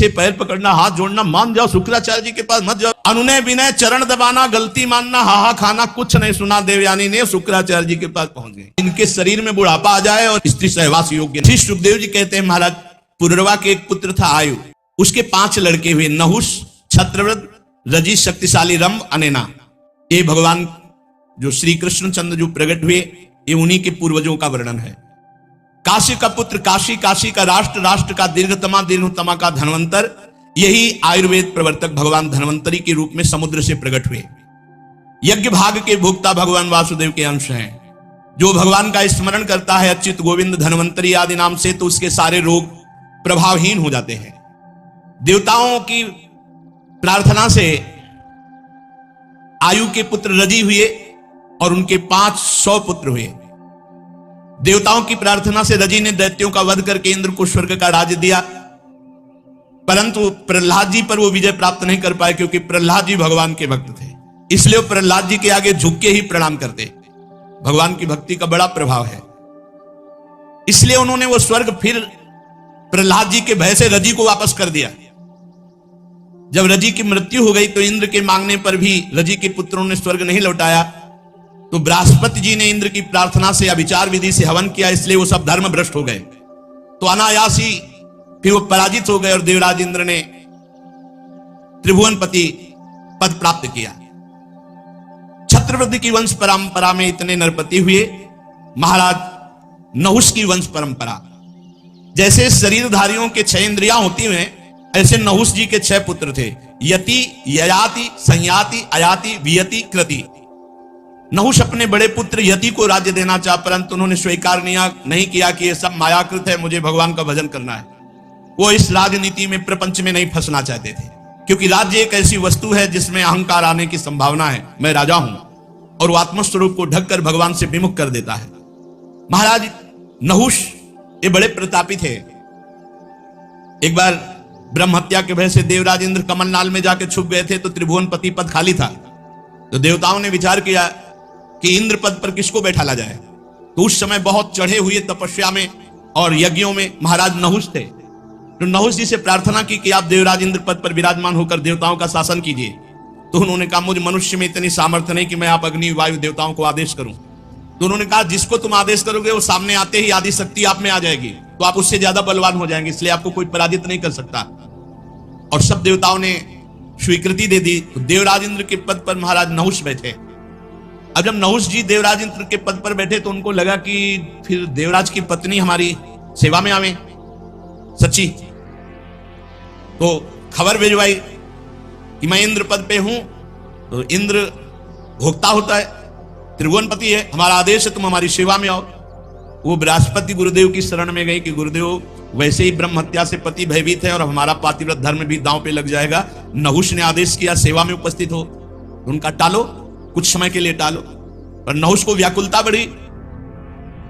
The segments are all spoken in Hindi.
पीछे पैर पकड़ना, हाथ जोड़ना, मान जाओ शुक्राचार्य जी के पास मत जाओ, अनुनय विनय चरण दबाना, गलती मानना, हाहा खाना, कुछ नहीं सुना। देवयानी ने शुक्राचार्य जी के पास पहुंच गए। इनके शरीर में बुढ़ापा आ जाए और स्त्री सहवास योग्य। श्री सुखदेव जी कहते हैं महाराज पुररवा के एक पुत्र था आयु, उसके 5 लड़के हुए, नहुष, छत्रव्रत, रजी, शक्तिशाली, रंभ, अनेना। ये भगवान जो श्री कृष्णचंद्र जो प्रकट हुए, ये उन्हीं के पूर्वजों का वर्णन है। काशी का पुत्र काशी, काशी का राष्ट्र, राष्ट्र का दीर्घतमा, दीर्घतमा का धन्वंतर, यही आयुर्वेद प्रवर्तक भगवान धन्वंतरी के रूप में समुद्र से प्रकट हुए। यज्ञ भाग के भोक्ता भगवान वासुदेव के अंश हैं। जो भगवान का स्मरण करता है अच्युत गोविंद धन्वंतरी आदि नाम से, तो उसके सारे रोग प्रभावहीन हो जाते हैं। देवताओं की प्रार्थना से आयु के पुत्र रजी हुए और उनके 500 पुत्र हुए। देवताओं की प्रार्थना से रजी ने दैत्यों का वध करके इंद्र को स्वर्ग का राज्य दिया, परंतु प्रहलाद जी पर वो विजय प्राप्त नहीं कर पाए, क्योंकि प्रहलाद जी भगवान के भक्त थे। इसलिए वो प्रहलाद जी के आगे झुक के ही प्रणाम करते। भगवान की भक्ति का बड़ा प्रभाव है, इसलिए उन्होंने वो स्वर्ग फिर प्रहलाद जी के भय से रजी को वापस कर दिया। जब रजी की मृत्यु हो गई तो इंद्र के मांगने पर भी रजी के पुत्रों ने स्वर्ग नहीं लौटाया, तो बृहस्पति जी ने इंद्र की प्रार्थना से अभिचार विधि से हवन किया, इसलिए वो सब धर्म भ्रष्ट हो गए। तो अनायास ही फिर वो पराजित हो गए और देवराज इंद्र ने त्रिभुवनपति पद प्राप्त किया। छत्रव्रत की वंश परंपरा में इतने नरपति हुए। महाराज नहुष की वंश परंपरा, जैसे शरीरधारियों के 6 इंद्रियां होती हैं, ऐसे नहुष जी के 6 पुत्र थे। यति, ययाति, संयाति, अयाति, वियति, कृति। नहुष अपने बड़े पुत्र यति को राज्य देना चाहा, परंतु उन्होंने स्वीकार नहीं किया कि यह सब मायाकृत है, मुझे भगवान का भजन करना है। वो इस राजनीति में, प्रपंच में नहीं फंसना चाहते थे, क्योंकि राज्य एक ऐसी वस्तु है जिसमें अहंकार आने की संभावना है। मैं राजा हूं, और वो आत्मस्वरूप को ढककर भगवान से विमुख कर देता है। महाराज नहुष ये बड़े प्रतापी थे। एक बार ब्रह्म हत्या के भय से देवराज इंद्र कमलनाल में जाकर छुप गए थे, तो त्रिभुवनपति पद खाली था। तो देवताओं ने विचार किया कि इंद्र पद पर किसको बैठाला जाए। तो उस समय बहुत चढ़े हुए तपस्या में और यज्ञों में महाराज नहुष थे। तो नहुष जी से प्रार्थना की कि आप देवराज इंद्र पद पर विराजमान होकर देवताओं का शासन कीजिए। तो उन्होंने कहा मुझे मनुष्य में इतनी सामर्थ्य नहीं कि मैं आप अग्नि वायु देवताओं को आदेश करूं। तो उन्होंने कहा जिसको तुम आदेश करोगे वो सामने आते ही आदि शक्ति आप में आ जाएगी, तो आप उससे ज्यादा बलवान हो जाएंगे, इसलिए आपको कोई पराजित नहीं कर सकता। और सब देवताओं ने स्वीकृति दे दी। तो देवराज इंद्र के पद पर महाराज नहुष बैठे। अब जब नहुष जी देवराज इंद्र के पद पर बैठे तो उनको लगा कि फिर देवराज की पत्नी हमारी सेवा में आवे सच्ची। तो खबर भिजवाई कि मैं इंद्र पद पे हूं। तो इंद्र भोक्ता होता है, त्रिभुवनपति है, हमारा आदेश है तुम हमारी सेवा में आओ। वो बृहस्पति गुरुदेव की शरण में गई कि गुरुदेव वैसे ही ब्रह्म हत्या से पति भयभीत है और हमारा पातिव्रत धर्म भी दांव पे लग जाएगा। नहुष ने आदेश किया सेवा में उपस्थित हो। उनका टालो, कुछ समय के लिए टालो। पर नहुष को व्याकुलता बढ़ी।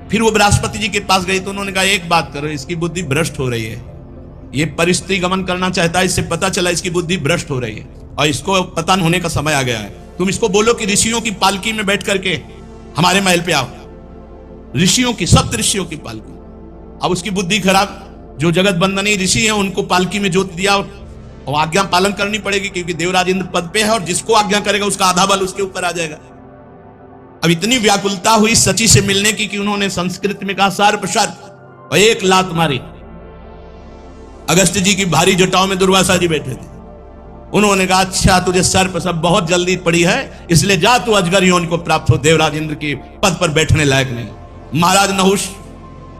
फिर वो बृहस्पति जी के पास गई तो उन्होंने कहा एक बात करो, इसकी बुद्धि भ्रष्ट हो रही है, ये परिस्त्री गमन करना चाहता है, इससे पता चला इसकी बुद्धि भ्रष्ट हो रही है और इसको पतन होने का समय आ गया है। तुम इसको बोलो कि ऋषियों की पालकी में बैठ करके हमारे महल पे आओ। ऋषियों की, सप्त ऋषियों की पालकी। अब उसकी बुद्धि खराब, जो जगत बंदनी ऋषि हैं उनको पालकी में जोत दिया और आज्ञा पालन करनी पड़ेगी, क्योंकि देवराज इंद्र पद पे है और जिसको आज्ञा करेगा उसका आधा बल उसके ऊपर आ जाएगा। अब इतनी व्याकुलता हुई सची से मिलने की कि उन्होंने संस्कृत में कहा सर्प सर्प और एक लात मारी। अगस्त जी की भारी जटाओं में दुर्वासा जी बैठे थे। उन्होंने कहा अच्छा तुझे सर्प सब बहुत जल्दी पड़ी है, इसलिए जा तू अजगर योनि को प्राप्त हो, देवराज इंद्र के पद पर बैठने लायक नहीं। महाराज नहुष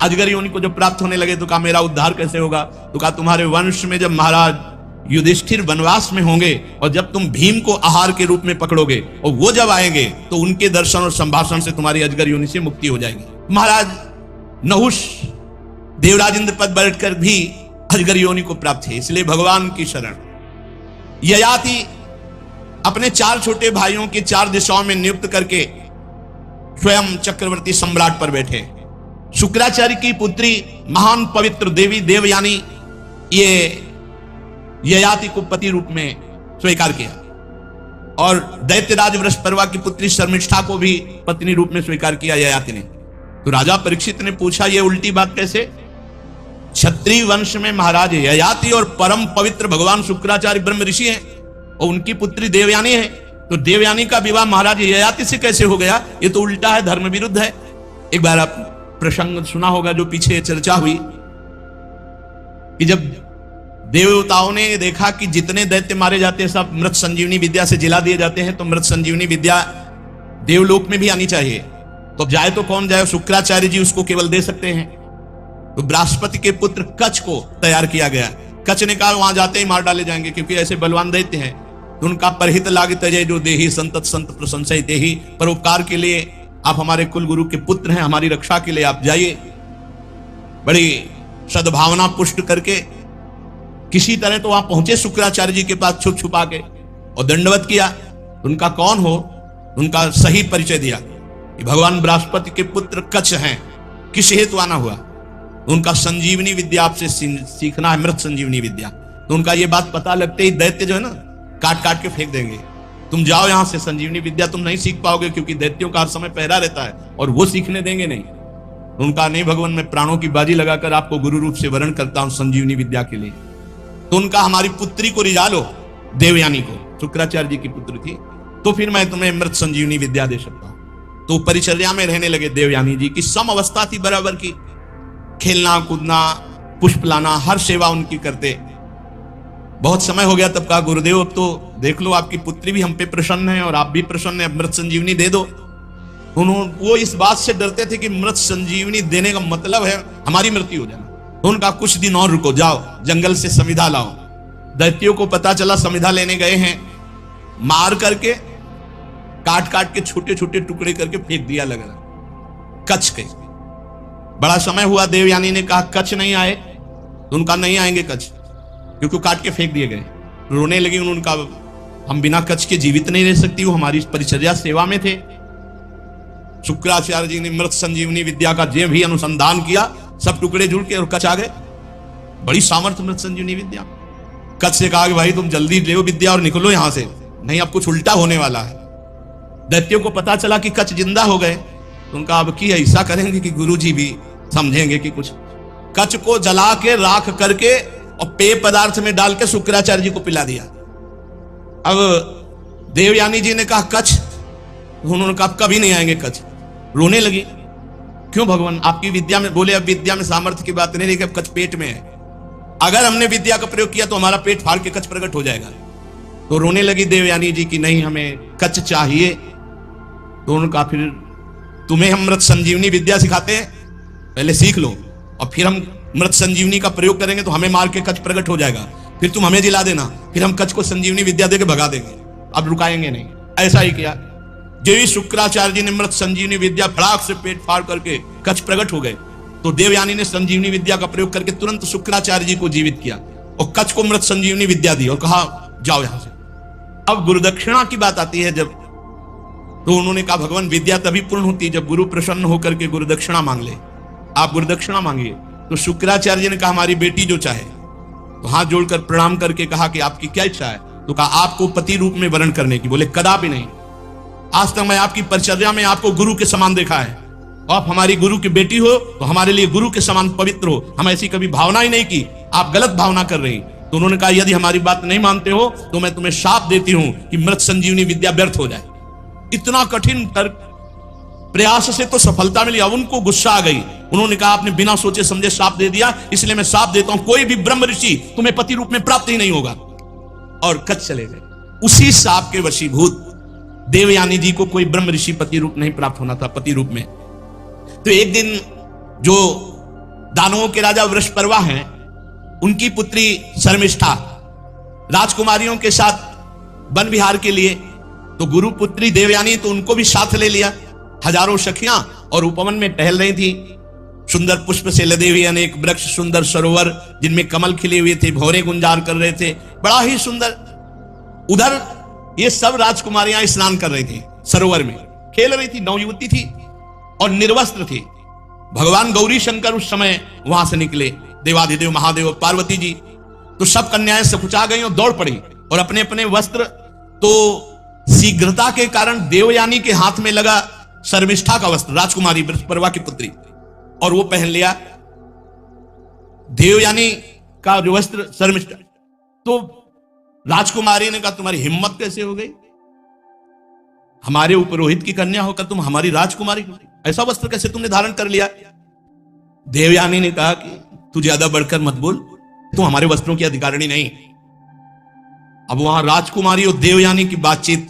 अजगर योनि को जब प्राप्त होने लगे तो कहा मेरा उद्धार कैसे होगा। तो कहा तुम्हारे वंश में जब महाराज युधिष्ठिर वनवास में होंगे और जब तुम भीम को आहार के रूप में पकड़ोगे और वो जब आएंगे तो उनके दर्शन और संभाषण से तुम्हारी अजगर योनि से मुक्ति हो जाएगी। महाराज नहुष देवराज इंद्र पद बैठकर भी अजगर योनि को प्राप्त है, इसलिए भगवान की शरण। ययाति अपने 4 छोटे भाइयों के 4 दिशाओं में नियुक्त करके स्वयं चक्रवर्ती सम्राट पर बैठे। शुक्राचार्य की पुत्री महान पवित्र देवी देवयानी ये ययाति को पति रूप में स्वीकार किया और दैत्यराज वृषपर्वा की पुत्री शर्मिष्ठा को भी पत्नी रूप में स्वीकार किया ययाति ने। तो राजा परीक्षित ने पूछा ये उल्टी बात कैसे। क्षत्रिय वंश में महाराज ययाति और परम पवित्र भगवान शुक्राचार्य ब्रह्म ऋषि हैं और उनकी पुत्री देवयानी है। तो देवयानी का विवाह महाराज ययाति से कैसे हो गया? ये तो उल्टा है, धर्म विरुद्ध है। एक बार आप प्रसंग सुना होगा जो पीछे चर्चा हुई कि जब देवताओं ने देखा कि जितने दैत्य मारे जाते हैं सब मृत संजीवनी विद्या से जिला दिए जाते हैं, तो मृत संजीवनी विद्या देवलोक में भी आनी चाहिए। तो अब जाए तो कौन जाए? शुक्राचार्य जी उसको केवल दे सकते हैं। तो बृहस्पति के पुत्र कच्छ को तैयार किया गया। कच्छ ने कहा वहां जाते ही मार डाले जाएंगे क्योंकि ऐसे बलवान दैत्य हैं। तो उनका परहित लाग तजय जो देही संतत संत प्रशंसय देही, परोपकार के लिए आप हमारे कुल गुरु के पुत्र हैं, हमारी रक्षा के लिए आप जाइए। बड़ी सद्भावना पुष्ट करके किसी तरह तो वहां पहुंचे शुक्राचार्य जी के पास छुप छुपा के और दंडवत किया। उनका कौन हो, उनका सही परिचय दिया कि भगवान बृहस्पति के पुत्र कच्छ हैं। किस हेतु आना हुआ? उनका संजीवनी विद्या आपसे सीखना है, मृत संजीवनी विद्या। तो उनका ये बात पता लगते ही दैत्य जो है ना काट काट के फेंक देंगे, तुम जाओ यहां से, संजीवनी विद्या तुम नहीं सीख पाओगे क्योंकि दैत्यों का हर समय पहरा रहता है और वो सीखने देंगे नहीं। उनका नहीं, भगवान मैं प्राणों की बाजी लगाकर आपको गुरु रूप से वरण करता हूं संजीवनी विद्या के लिए। तो उनका हमारी पुत्री को रिझा लो, देवयानी को, शुक्राचार्य जी की पुत्री थी, तो फिर मैं तुम्हें मृत संजीवनी विद्या दे सकता हूं। तो परिचर्या में रहने लगे देवयानी जी की सम अवस्था थी बराबर की, खेलना कूदना पुष्प लाना हर सेवा उनकी करते। बहुत समय हो गया तब कहा गुरुदेव अब तो देख लो आपकी पुत्री भी हम पे प्रसन्न है और आप भी प्रसन्न है, मृत संजीवनी दे दो। वो इस बात से डरते थे कि मृत संजीवनी देने का मतलब है हमारी मृत्यु हो जाना। उनका कुछ दिन और रुको, जाओ जंगल से समिधा लाओ। दैत्यों को पता चला समिधा लेने गए हैं, मार करके काट काट के छोटे छोटे टुकड़े करके फेंक दिया लग रहा कच्छ के। बड़ा समय हुआ, देवयानी ने कहा कच्छ नहीं आए, तो उनका नहीं आएंगे कच्छ क्योंकि काट के फेंक दिए गए। रोने लगी उनका, हम बिना कच्छ के जीवित नहीं रह सकती, वो हमारी परिचर्या सेवा में थे। शुक्राचार्य जी ने मृत संजीवनी विद्या का जो भी अनुसंधान किया सब टुकड़े जुड़ के और कच्छ आ गए। बड़ी सामर्थ्य मृत संजीवनी विद्या। कच्छ से कहा कि भाई तुम जल्दी ले विद्या और निकलो यहां से, नहीं अब कुछ उल्टा होने वाला है। दैत्यों को पता चला कि कच्छ जिंदा हो गए, तो उनका अब की ऐसा करेंगे कि गुरु जी भी समझेंगे कि कुछ। कच्छ को जला के राख करके और पेय पदार्थ में डाल के शुक्राचार्य जी को पिला दिया। अब देवयानी जी ने कहा कच्छ, उन्होंने कहा कभी नहीं आएंगे कच्छ। रोने लगी, क्यों भगवान आपकी विद्या में? बोले अब विद्या में सामर्थ्य की बात नहीं, लेकिन अब कच्छ पेट में है, अगर हमने विद्या का प्रयोग किया तो हमारा पेट फाड़ के कच्छ प्रकट हो जाएगा। तो रोने लगी देवयानी जी की नहीं हमें कच्छ चाहिए। तो उन्होंने कहा फिर तुम्हें हम मृत संजीवनी विद्या सिखाते हैं, पहले सीख लो और फिर हम मृत संजीवनी का प्रयोग करेंगे तो हमें मार के कच्छ प्रकट हो जाएगा, फिर तुम हमें जिला देना, फिर हम कच्छ को संजीवनी विद्या देके भगा देंगे, अब रुकाएंगे नहीं। ऐसा ही किया। जो ही शुक्राचार्य जी ने मृत संजीवनी विद्या फड़ाक से पेट फाड़ करके कच्छ प्रकट हो गए, तो देवयानी ने संजीवनी विद्या का प्रयोग करके तुरंत शुक्राचार्य जी को जीवित किया और कच्छ को मृत संजीवनी विद्या दी और कहा जाओ यहां से। अब गुरुदक्षिणा की बात आती है जब, तो उन्होंने कहा भगवान विद्या तभी पूर्ण होती है जब गुरु प्रसन्न होकर के गुरुदक्षिणा मांग ले, आप गुरुदक्षिणा मांगिए। तो शुक्राचार्य जी ने कहा हमारी बेटी जो चाहे, तो हाथ जोड़कर प्रणाम करके कहा कि आपकी क्या इच्छा है? तो कहा आपको पति रूप में वरण करने की। बोले कदापि नहीं, आज तक मैं आपकी परिचर्या में आपको गुरु के समान देखा है, आप हमारी गुरु की बेटी हो तो हमारे लिए गुरु के समान पवित्र हो, हम ऐसी कभी भावना ही नहीं की, आप गलत भावना कर रही। तो उन्होंने कहा यदि हमारी बात नहीं मानते हो तो मैं तुम्हें शाप देती हूं कि मृत संजीवनी विद्या व्यर्थ हो जाए। इतना कठिन प्रयास से तो सफलता मिली, अब उनको गुस्सा आ गई। उन्होंने कहा आपने बिना सोचे समझे शाप दे दिया, इसलिए मैं शाप देता हूं कोई भी ब्रह्म ऋषि तुम्हें पति रूप में प्राप्त ही नहीं होगा। और कच्छ चले गए। उसी शाप के वशीभूत देवयानी जी को कोई ब्रह्म ऋषि पति रूप नहीं प्राप्त होना था, पति रूप में। तो एक दिन जो दानवों के राजा वृषपर्वा हैं, उनकी पुत्री शर्मिष्ठा राजकुमारियों के साथ वन विहार के लिए, तो गुरु पुत्री देवयानी तो उनको भी साथ ले लिया। हजारों सखियां और उपवन में टहल रही थी, सुंदर पुष्प से लदे हुए अनेक वृक्ष, सुंदर सरोवर जिनमें कमल खिले हुए थे, भौरे गुंजार कर रहे थे, बड़ा ही सुंदर। उधर ये सब राजकुमारियां स्नान कर रही थी, सरोवर में खेल रही थी, नवयुवती थी और निर्वस्त्र थी। भगवान गौरी शंकर उस समय वहां से निकले, देवाधिदेव महादेव पार्वती जी, तो सब कन्याएं सकुचा गई और दौड़ पड़ी और अपने अपने वस्त्र, तो शीघ्रता के कारण देवयानी के हाथ में लगा शर्मिष्ठा का वस्त्र, राजकुमारी वृषपर्वा की पुत्री, और वो पहन लिया। देवयानी का जो वस्त्र शर्मिष्ठा, तो राजकुमारी ने कहा तुम्हारी हिम्मत कैसे हो गई, हमारे पुरोहित की कन्या होकर तुम हमारी राजकुमारी, ऐसा वस्त्र कैसे तुमने धारण कर लिया। देवयानी ने कहा कि तू ज्यादा बढ़कर मत बोल, तुम हमारे वस्त्रों की अधिकारिणी नहीं। अब वहां राजकुमारी और देवयानी की बातचीत,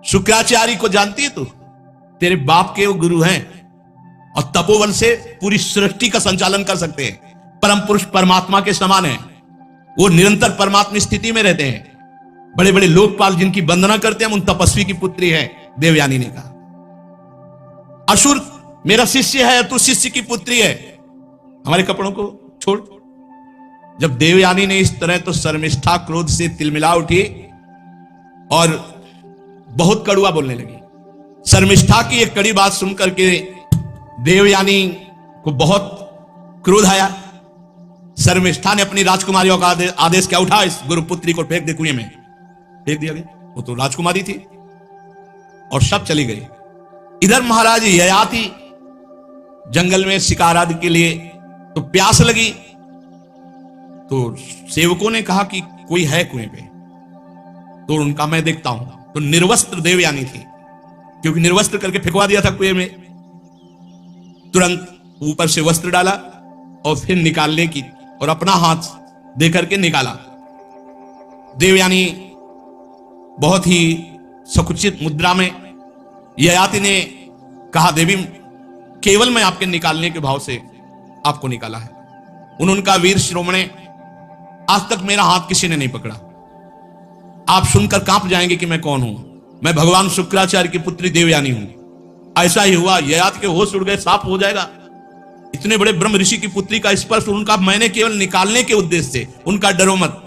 शुक्राचार्य को जानती है तू, तेरे बाप के वो गुरु हैं और तपोबल से पूरी सृष्टि का संचालन कर सकते हैं, परम पुरुष परमात्मा के समान है, वो निरंतर परमात्मा स्थिति में रहते हैं, बड़े बड़े लोकपाल जिनकी वंदना करते हैं उन तपस्वी की पुत्री है। देवयानी ने कहा असुर मेरा शिष्य है, तू शिष्य की पुत्री है, हमारे कपड़ों को छोड़। जब देवयानी ने इस तरह, तो शर्मिष्ठा क्रोध से तिलमिला उठी और बहुत कड़ुआ बोलने लगी। शर्मिष्ठा की एक कड़ी बात सुनकर के देवयानी को बहुत क्रोध आया। शर्मिष्ठा ने अपनी राजकुमारियों का आदेश क्या, उठा इस गुरुपुत्री को फेंक दे कुएं में। फेंक दिया गया, वो तो राजकुमारी थी और सब चली गई। इधर महाराज ययाति जंगल में शिकार आदि के लिए, तो प्यास लगी, तो सेवकों ने कहा कि कोई है कुएं पे, तो उनका मैं देखता हूं, तो निर्वस्त्र देवयानी थी, क्योंकि निर्वस्त्र करके फेंकवा दिया था कुएं में। तुरंत ऊपर से वस्त्र डाला और फिर निकालने की, और अपना हाथ दे करके निकाला। देवयानी बहुत ही सकुचित मुद्रा में, ययाति ने कहा देवी केवल मैं आपके निकालने के भाव से आपको निकाला है। उन्होंने कहा वीर श्रोमणे, आज तक मेरा हाथ किसी ने नहीं पकड़ा, आप सुनकर कांप जाएंगे कि मैं कौन हूं। मैं भगवान शुक्राचार्य की पुत्री देवयानी हूं। ऐसा ही हुआ, ययाति के होश उड़ गए, साफ हो जाएगा। इतने बड़े ब्रह्म ऋषि की पुत्री का स्पर्श उनका मैंने केवल निकालने के उद्देश्य से, उनका डरो मत,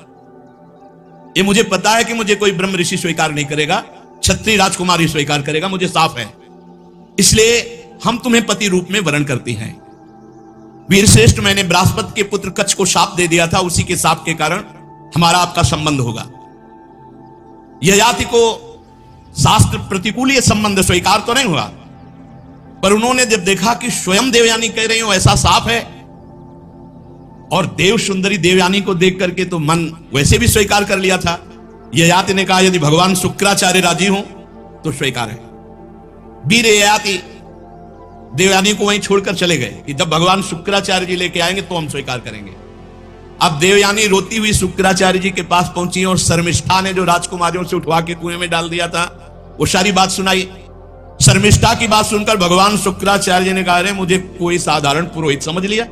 ये मुझे पता है कि मुझे कोई ब्रह्म ऋषि स्वीकार नहीं करेगा, क्षत्रिय राजकुमारी स्वीकार करेगा, मुझे साफ है, इसलिए हम तुम्हें पति रूप में वर्ण करती हैं। वीरश्रेष्ठ, मैंने बृहस्पति के पुत्र कच्छ को शाप दे दिया था, उसी के शाप के कारण हमारा आपका संबंध होगा। ययाति को शास्त्र प्रतिकूल ये संबंध स्वीकार तो नहीं हुआ, पर उन्होंने जब देखा कि स्वयं देवयानी कह रही हो ऐसा साफ है, और देव सुंदरी देवयानी को देख करके तो मन वैसे भी स्वीकार कर लिया था। ययाति ने कहा यदि भगवान शुक्राचार्य राजी हो तो स्वीकार है। वीर ययाति देवयानी को वहीं छोड़कर चले गए कि जब भगवान शुक्राचार्य जी लेके आएंगे तो हम स्वीकार करेंगे। अब देवयानी रोती हुई शुक्राचार्य जी के पास पहुंची और शर्मिष्ठा ने जो राजकुमारियों से उठवा के कुएं में डाल दिया था वो सारी बात सुनाई। शर्मिष्ठा की बात सुनकर भगवान शुक्राचार्य जी ने कहा अरे मुझे कोई साधारण पुरोहित समझ लिया,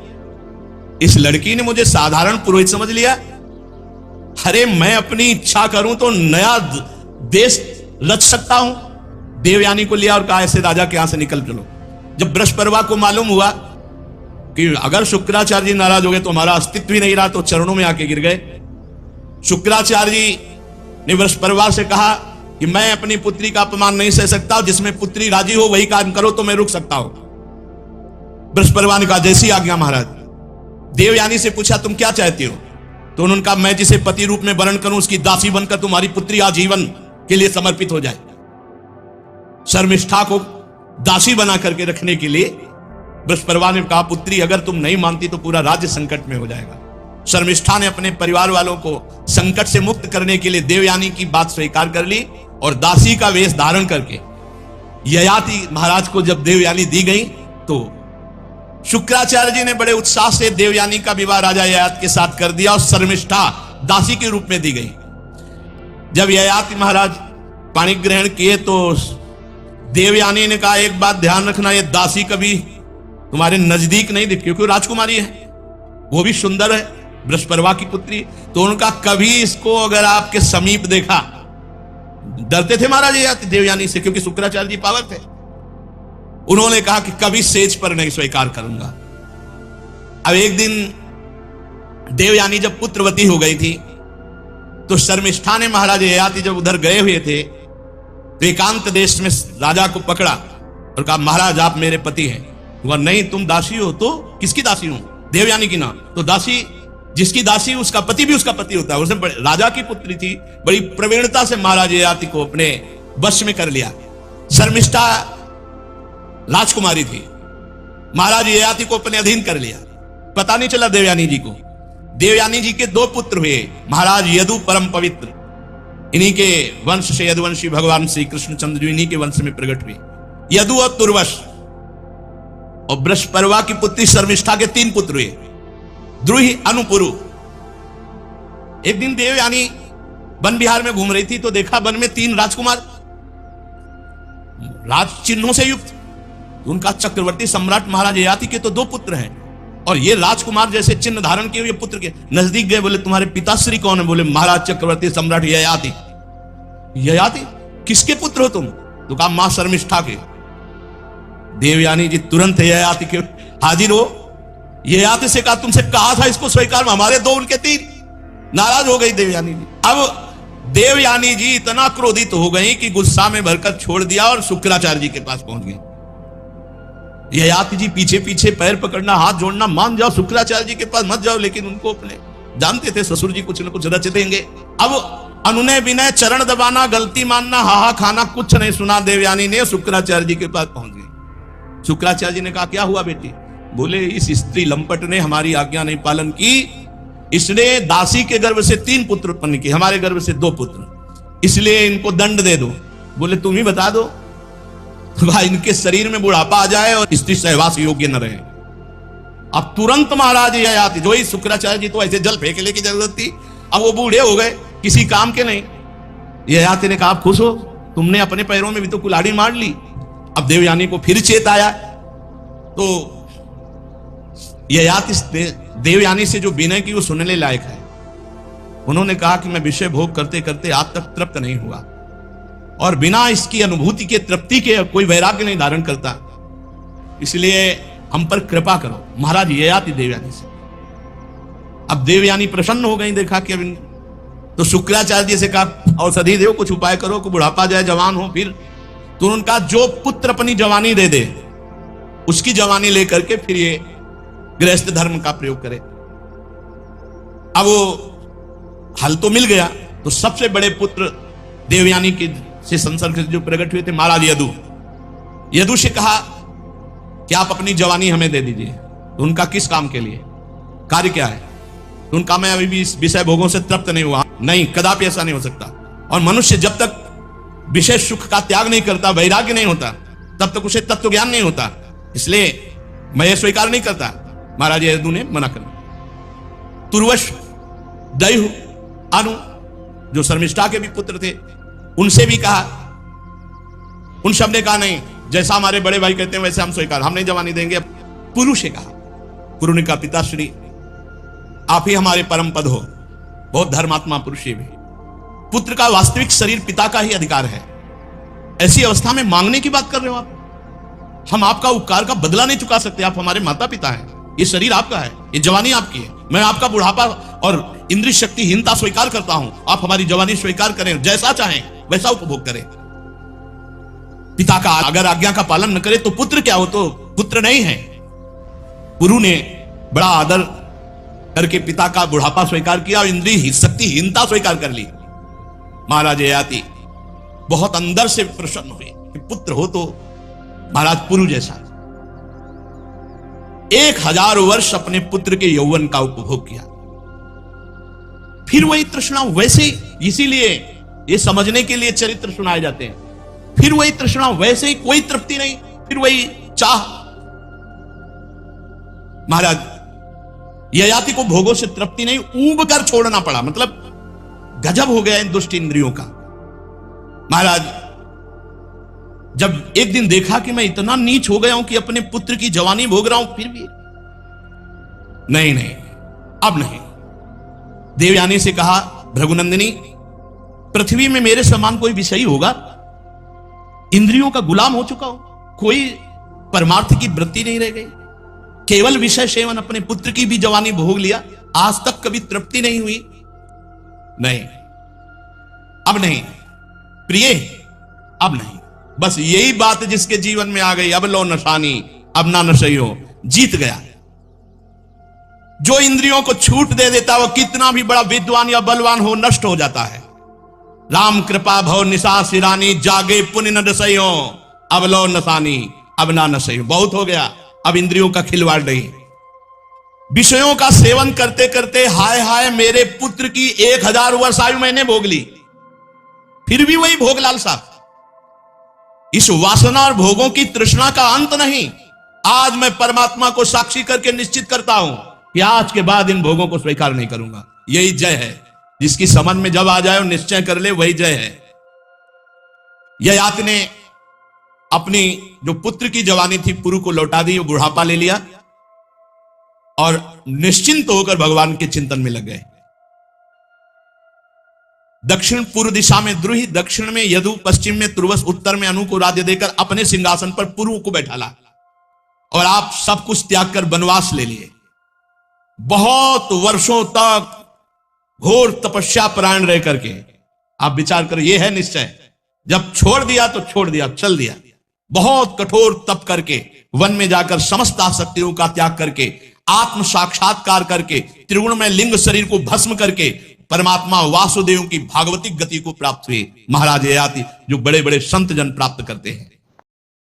इस लड़की ने मुझे साधारण पुरोहित समझ लिया। अरे मैं अपनी इच्छा करूं तो नया देश रच सकता हूं। देवयानी को लिया और कहा ऐसे राजा के यहां से निकल चलो। जब बृहस्पति को मालूम हुआ कि अगर शुक्राचार्य जी नाराज हो गए तो हमारा अस्तित्व ही नहीं रहा, तो चरणों में आके गिर गए। शुक्राचार्य जी ने बृहस्पति से कहा कि मैं अपनी पुत्री का अपमान नहीं सह सकता, जिसमें पुत्री राजी हो वही काम करो तो मैं रुक सकता हूं। बृहस्पति ने कहा जैसी आज्ञा महाराज। देवयानी से पूछा तुम क्या चाहती हो, तो उन्होंने कहा मैं जिसे पति रूप में वर्ण करूं उसकी दासी बनकर तुम्हारी पुत्री आजीवन के लिए समर्पित हो जाए। शर्मिष्ठा को दासी बना करके रखने के लिए बृहस्पति ने कहा पुत्री अगर तुम नहीं मानती तो पूरा राज्य संकट में हो जाएगा। शर्मिष्ठा ने अपने परिवार वालों को संकट से मुक्त करने के लिए देवयानी की बात स्वीकार कर ली और दासी का वेश धारण करके ययाति महाराज को जब देवयानी दी गई तो शुक्राचार्य जी ने बड़े उत्साह से देवयानी का विवाह राजा ययाति के साथ कर दिया और शर्मिष्ठा दासी के रूप में दी गई। जब ययाति महाराज पाणी ग्रहण किए तो देवयानी ने कहा एक बात ध्यान रखना, ये दासी कभी तुम्हारे नजदीक नहीं दिखती, क्योंकि राजकुमारी है, वो भी सुंदर है, बृहस्पति की पुत्री। तो उनका कभी इसको अगर आपके समीप देखा, डरते थे महाराज ययाति देवयानी से क्योंकि शुक्राचार्य जी पावर थे। उन्होंने कहा कि कभी सेज पर नहीं स्वीकार करूंगा। अब एक दिन देवयानी जब पुत्रवती हो गई थी तो शर्मिष्ठा ने महाराज ययाति जब उधर गए हुए थे तो एकांत देश में राजा को पकड़ा और कहा महाराज आप मेरे पति हैं। वह नहीं तुम दासी हो। तो किसकी दासी हूं? देवयानी की ना। तो दासी जिसकी दासी उसका पति भी उसका पति होता है। उसने राजा की पुत्री थी, बड़ी प्रवीणता से महाराज ययाति को अपने वश में कर लिया। शर्मिष्ठा राजकुमारी थी, महाराज ययाति को अपने अधीन कर लिया। पता नहीं चला देवयानी जी को। देवयानी जी के दो पुत्र हुए, महाराज यदु परम पवित्र, इन्हीं के वंश से यदुवंशी भगवान श्री कृष्णचंद्र जी इन्हीं के वंश में प्रकट हुए। यदु और तुर्वश और बृहस्पति की पुत्री शर्मिष्ठा के 3 पुत्र हुए, द्रुहि, अनुपुरु। एक दिन देवयानी वन विहार में घूम रही थी तो देखा वन में 3 राजकुमार राज चिन्हों से युक्त। उनका चक्रवर्ती सम्राट महाराज ययाति के तो 2 पुत्र हैं, और ये राजकुमार जैसे चिन्ह धारण किए हुए पुत्र के नजदीक गए, बोले तुम्हारे पिताश्री कौन है? बोले महाराज चक्रवर्ती सम्राट ययाति। ययाति किसके पुत्र हो तुम? तो कहा मां शर्मिष्ठा के। देवयानी जी तुरंत ययाति के हाजिर हो, ययाति से कहा तुमसे कहा था इसको स्वीकार, हमारे 2 उनके 3। नाराज हो गई देवयानी जी। अब देवयानी जी इतना क्रोधित हो गई कि गुस्सा में भरकर छोड़ दिया और शुक्राचार्य जी के पास पहुंच गई। ययाति जी पीछे पीछे पैर पकड़ना, हाथ जोड़ना, मान जाओ शुक्राचार्य जी के पास मत जाओ, लेकिन उनको अपने जानते थे ससुर जी कुछ न कुछ रच देंगे। अब अनुनय विनय, चरण दबाना, गलती मानना, हाहा खाना, कुछ नहीं सुना। देवयानी ने शुक्राचार्य जी के पास पहुंच गई। शुक्राचार्य जी ने कहा क्या हुआ बेटी? बोले इस स्त्री लंपट ने हमारी आज्ञा नहीं पालन की, इसने दासी के गर्भ से 3 पुत्र उत्पन्न किए, हमारे गर्भ से 2 पुत्र, इसलिए इनको दंड दे दो। बोले तुम ही बता दो, भाई इनके शरीर में बुढ़ापा आ जाए और स्त्री सहवास योग्य न रहे। अब तुरंत महाराज ययाति, जो ही शुक्राचार्य जी तो ऐसे जल फेंकने की जरूरत थी, अब वो बूढ़े हो गए, किसी काम के नहीं। ययाति ने कहा आप खुश हो, तुमने अपने पैरों में भी तो कुल्हाड़ी मार ली। अब देवयानी को फिर चेत आया, तो ययाति देवयानी से जो विनय की वो सुनने लायक है। उन्होंने कहा कि मैं विषय भोग करते करते आज तक तृप्त नहीं हुआ, और बिना इसकी अनुभूति के, तृप्ति के कोई वैराग्य नहीं धारण करता, इसलिए हम पर कृपा करो। महाराज ययाति देवयानी से। अब देवयानी प्रसन्न हो गई, देखा कि अब तो शुक्राचार्य जी से कहा औषधि दो, कुछ उपाय करो कि बुढ़ापा जाए, जवान हो। फिर तो उनका जो पुत्र अपनी जवानी दे दे, उसकी जवानी लेकर के फिर ये गृहस्थ धर्म का प्रयोग करे। अब वो हल तो मिल गया, तो सबसे बड़े पुत्र देवयानी के से संसर्ग जो प्रकट हुए थे महाराज यदु। यदु से कहा कि आप अपनी जवानी हमें दे दीजिए। तो उनका किस काम के लिए, कार्य क्या है? तो उनका मैं अभी भी इस विषय भोगों से तृप्त नहीं हुआ। नहीं, कदापि ऐसा नहीं हो सकता। और मनुष्य जब तक विषय सुख का त्याग नहीं करता, वैराग्य नहीं होता, तब तक उसे तत्व ज्ञान नहीं होता। इसलिए मैं ये स्वीकार नहीं करता। महाराज यदु ने मना कर। तुर्वश, दयु, अनु जो शर्मिष्ठा के भी पुत्र थे, उनसे भी कहा। उन सब ने कहा नहीं, जैसा हमारे बड़े भाई कहते हैं वैसे हम स्वीकार, हम नहीं जवानी देंगे। पुरु से कहा। पुरु ने कहा पिताश्री आप ही हमारे परम पद हो, बहुत धर्मात्मा पुरुष भी। पुत्र का वास्तविक शरीर पिता का ही अधिकार है। ऐसी अवस्था में मांगने की बात कर रहे हो आप? हम आपका उपकार का बदला नहीं चुका सकते। आप हमारे माता पिता हैं, ये शरीर आपका है, ये जवानी आपकी है। मैं आपका बुढ़ापा और इंद्रिय शक्तिहीनता स्वीकार करता हूं, आप हमारी जवानी स्वीकार करें, जैसा चाहें वैसा उपभोग करें। पिता का अगर आज्ञा का पालन न करे तो पुत्र क्या हो? तो पुत्र नहीं है। पुरु ने बड़ा आदर करके पिता का बुढ़ापा स्वीकार किया और इंद्रिय शक्तिहीनता स्वीकार कर ली। महाराज ययाति बहुत अंदर से प्रसन्न हुए कि पुत्र हो तो महाराज पुरु जैसा। 1000 वर्ष अपने पुत्र के यौवन का उपभोग किया। फिर वही तृष्णा वैसे, इसीलिए ये समझने के लिए चरित्र सुनाए जाते हैं। फिर वही तृष्णा वैसे ही, कोई तृप्ति नहीं, फिर वही चाह। महाराज ययाति को भोगों से तृप्ति नहीं, ऊब कर छोड़ना पड़ा। मतलब गजब हो गया इन दुष्ट इंद्रियों का। महाराज जब एक दिन देखा कि मैं इतना नीच हो गया हूं कि अपने पुत्र की जवानी भोग रहा हूं, फिर भी नहीं, अब नहीं। देवयानी से कहा भृगुनंदिनी, पृथ्वी में मेरे समान कोई विषयी होगा? इंद्रियों का गुलाम हो चुका हूं, कोई परमार्थ की वृत्ति नहीं रह गई। केवल विषय सेवन, अपने पुत्र की भी जवानी भोग लिया, आज तक कभी तृप्ति नहीं हुई। नहीं, अब नहीं प्रिय, अब नहीं। बस यही बात जिसके जीवन में आ गई, अब लो नशानी, अब ना नशइयो, जीत गया। जो इंद्रियों को छूट दे देता वो कितना भी बड़ा विद्वान या बलवान हो, नष्ट हो जाता है। राम कृपा भव निशा सिरानी, जागे पुण्य न नशइयो, अब लो नशानी, अब ना नशइयो। बहुत हो गया, अब इंद्रियों का खिलवाड़ नहीं। विषयों का सेवन करते करते हाय हाय मेरे पुत्र की 1000 वर्ष आयु मैंने भोग ली, फिर भी वही भोग लालसा। इस वासना और भोगों की तृष्णा का अंत नहीं। आज मैं परमात्मा को साक्षी करके निश्चित करता हूं कि आज के बाद इन भोगों को स्वीकार नहीं करूंगा। यही जय है। जिसकी समझ में जब आ जाए और निश्चय कर ले, वही जय है। ययाति ने अपनी जो पुत्र की जवानी थी पुरु को लौटा दी, बुढ़ापा ले लिया और निश्चिंत होकर भगवान के चिंतन में लग गए। दक्षिण पूर्व दिशा में द्रुहि, दक्षिण में यदु, पश्चिम में तुर्वस, उत्तर में अनु को राज्य देकर अपने सिंहासन पर पूर्व को बैठाला और आप सब कुछ त्याग कर वनवास ले लिए। बहुत वर्षों तक घोर तपस्या परायण रह करके आप विचार करो, यह है निश्चय। जब छोड़ दिया तो छोड़ दिया, चल दिया। बहुत कठोर तप करके वन में जाकर समस्त आसक्तियों का त्याग करके आत्म साक्षात्कार करके त्रिगुण में लिंग शरीर को भस्म करके परमात्मा वासुदेव की भागवतिक गति को प्राप्त हुए महाराज ययाति, जो बड़े बड़े संत जन प्राप्त करते हैं।